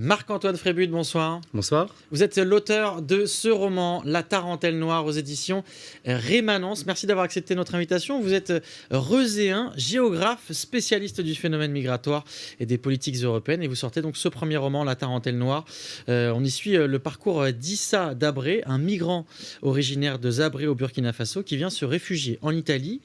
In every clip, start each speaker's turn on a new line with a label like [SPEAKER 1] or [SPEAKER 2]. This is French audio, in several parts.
[SPEAKER 1] Marc-Antoine Frébut, bonsoir.
[SPEAKER 2] Bonsoir.
[SPEAKER 1] Vous êtes l'auteur de ce roman, La Tarentelle Noire, aux éditions Rémanence. Merci d'avoir accepté notre invitation. Vous êtes reuséen, géographe, spécialiste du phénomène migratoire et des politiques européennes. Et vous sortez donc ce premier roman, La Tarentelle Noire. On y suit le parcours d'Issa Dabré, un migrant originaire de Zabré au Burkina Faso qui vient se réfugier en Italie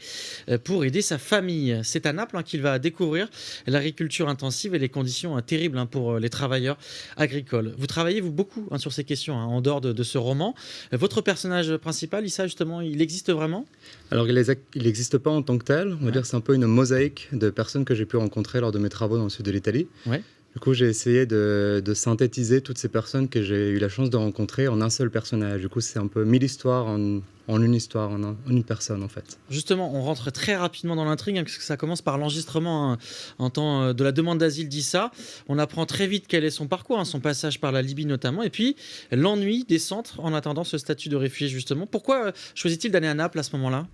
[SPEAKER 1] pour aider sa famille. C'est à Naples qu'il va découvrir l'agriculture intensive et les conditions terribles pour les travailleurs agricole. Vous travaillez beaucoup sur ces questions en dehors de ce roman. Votre personnage principal, Issa, justement, il existe vraiment?
[SPEAKER 2] Alors, il n'existe pas en tant que tel. On va dire que c'est un peu une mosaïque de personnes que j'ai pu rencontrer lors de mes travaux dans le sud de l'Italie.
[SPEAKER 1] Ouais.
[SPEAKER 2] Du coup, j'ai essayé de synthétiser toutes ces personnes que j'ai eu la chance de rencontrer en un seul personnage. Du coup, c'est un peu 1000 histoires en une histoire, en une personne en fait.
[SPEAKER 1] Justement, on rentre très rapidement dans l'intrigue, puisque ça commence par l'enregistrement en temps de la demande d'asile d'Issa. On apprend très vite quel est son parcours, son passage par la Libye notamment, et puis l'ennui des centres en attendant ce statut de réfugié justement. Pourquoi choisit-il d'aller à Naples à ce moment-là?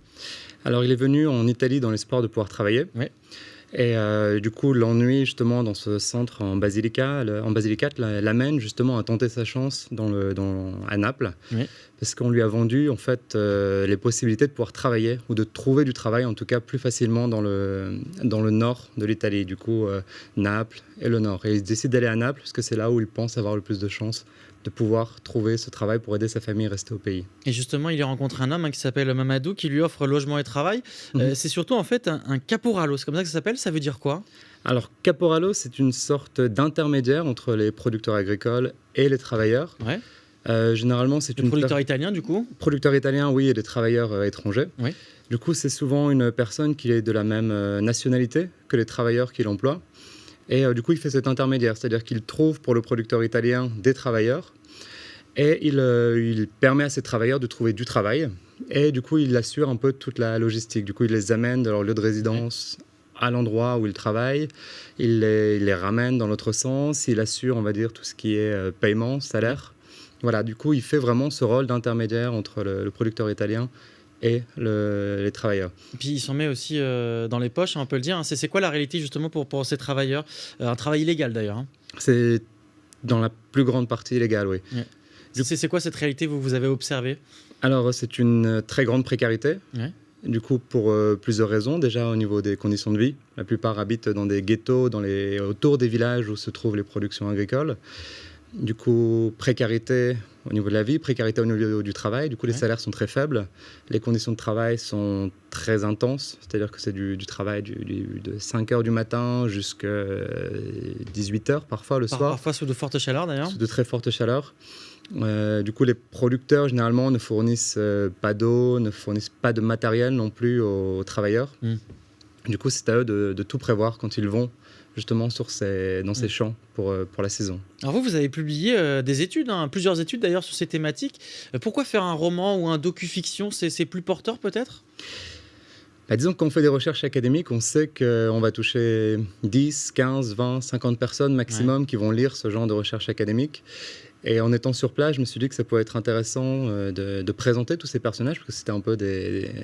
[SPEAKER 2] Alors, il est venu en Italie dans l'espoir de pouvoir travailler.
[SPEAKER 1] Ouais.
[SPEAKER 2] Et du coup, l'ennui justement dans ce centre en Basilicate l'amène justement à tenter sa chance à Naples,
[SPEAKER 1] Oui.
[SPEAKER 2] parce qu'on lui a vendu en fait les possibilités de pouvoir travailler ou de trouver du travail en tout cas plus facilement dans le nord de l'Italie, du coup Naples et le nord. Et il décide d'aller à Naples parce que c'est là où il pense avoir le plus de chances de pouvoir trouver ce travail pour aider sa famille à rester au pays.
[SPEAKER 1] Et justement, il y rencontre un homme qui s'appelle Mamadou, qui lui offre logement et travail. C'est surtout en fait un caporalo, c'est comme ça que ça s'appelle. Ça veut dire quoi?
[SPEAKER 2] Alors, caporalo, c'est une sorte d'intermédiaire entre les producteurs agricoles et les travailleurs.
[SPEAKER 1] Ouais.
[SPEAKER 2] Généralement, c'est
[SPEAKER 1] Le producteur italien, du coup?
[SPEAKER 2] Producteur italien, oui, et des travailleurs étrangers.
[SPEAKER 1] Oui.
[SPEAKER 2] Du coup, c'est souvent une personne qui est de la même nationalité que les travailleurs qui l'emploient. Et du coup, il fait cet intermédiaire, c'est-à-dire qu'il trouve pour le producteur italien des travailleurs et il permet à ces travailleurs de trouver du travail. Et du coup, il assure un peu toute la logistique. Du coup, il les amène de leur lieu de résidence à l'endroit où ils travaillent. Il les ramène dans l'autre sens. Il assure, on va dire, tout ce qui est paiement, salaire. Voilà, du coup, il fait vraiment ce rôle d'intermédiaire entre le producteur italien et les travailleurs.
[SPEAKER 1] Et puis il s'en met aussi dans les poches, on peut le dire. C'est quoi la réalité justement pour ces travailleurs? Un travail illégal d'ailleurs.
[SPEAKER 2] C'est dans la plus grande partie illégale, oui.
[SPEAKER 1] Ouais. C'est quoi cette réalité vous avez observé?
[SPEAKER 2] Alors, c'est une très grande précarité.
[SPEAKER 1] Ouais.
[SPEAKER 2] Du coup, pour plusieurs raisons. Déjà, au niveau des conditions de vie. La plupart habitent dans des ghettos, autour des villages où se trouvent les productions agricoles. Du coup, précarité au niveau de la vie, précarité au niveau du travail. Du coup, les salaires sont très faibles. Les conditions de travail sont très intenses. C'est-à-dire que c'est du travail de 5 h du matin jusqu'à 18 h parfois le soir.
[SPEAKER 1] Parfois sous de fortes chaleurs d'ailleurs.
[SPEAKER 2] Sous de très fortes chaleurs. Du coup, les producteurs, généralement, ne fournissent pas d'eau, ne fournissent pas de matériel non plus aux travailleurs. Du coup, c'est à eux de tout prévoir quand ils vont justement dans ces champs pour la saison.
[SPEAKER 1] Alors vous avez publié des études, plusieurs études d'ailleurs sur ces thématiques. Pourquoi faire un roman ou un docu-fiction? C'est plus porteur peut-être?
[SPEAKER 2] Disons que quand on fait des recherches académiques, on sait qu'on va toucher 10, 15, 20, 50 personnes maximum qui vont lire ce genre de recherche académique. Et en étant sur place, je me suis dit que ça pouvait être intéressant de présenter tous ces personnages, parce que c'était un peu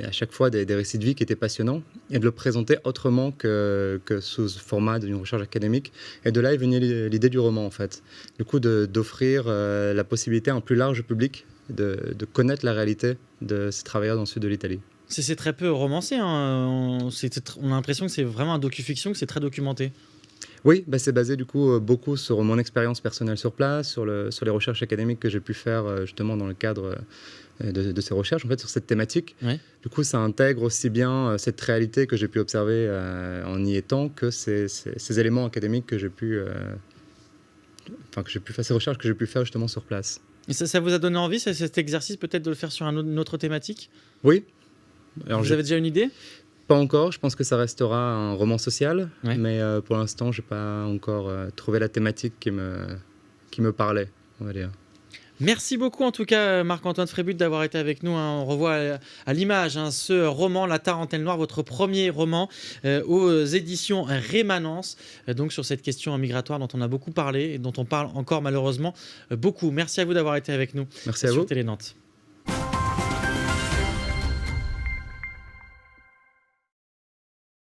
[SPEAKER 2] à chaque fois des récits de vie qui étaient passionnants, et de le présenter autrement que sous le format d'une recherche académique. Et de là est venue l'idée du roman, en fait. Du coup, d'offrir la possibilité à un plus large public de connaître la réalité de ces travailleurs dans le sud de l'Italie.
[SPEAKER 1] C'est très peu romancé, on a l'impression que c'est vraiment un docu-fiction, que c'est très documenté.
[SPEAKER 2] Oui, c'est basé du coup beaucoup sur mon expérience personnelle sur place, sur les recherches académiques que j'ai pu faire justement dans le cadre de ces recherches, en fait, sur cette thématique.
[SPEAKER 1] Ouais.
[SPEAKER 2] Du coup, ça intègre aussi bien cette réalité que j'ai pu observer en y étant que ces éléments académiques que j'ai pu faire, ces recherches que j'ai pu faire justement sur place.
[SPEAKER 1] Et ça vous a donné envie, cet exercice peut-être de le faire sur une autre thématique?
[SPEAKER 2] Oui.
[SPEAKER 1] Alors, vous avez déjà une idée?
[SPEAKER 2] Pas encore, je pense que ça restera un roman social, mais pour l'instant, je n'ai pas encore trouvé la thématique qui me parlait, on va dire.
[SPEAKER 1] Merci beaucoup en tout cas Marc-Antoine Frébut d'avoir été avec nous. On revoit à l'image ce roman La Tarentelle Noire, votre premier roman aux éditions Rémanence, donc sur cette question migratoire dont on a beaucoup parlé et dont on parle encore malheureusement beaucoup. Merci à vous d'avoir été avec nous.
[SPEAKER 2] Merci à vous.
[SPEAKER 1] Sur Télé Nantes.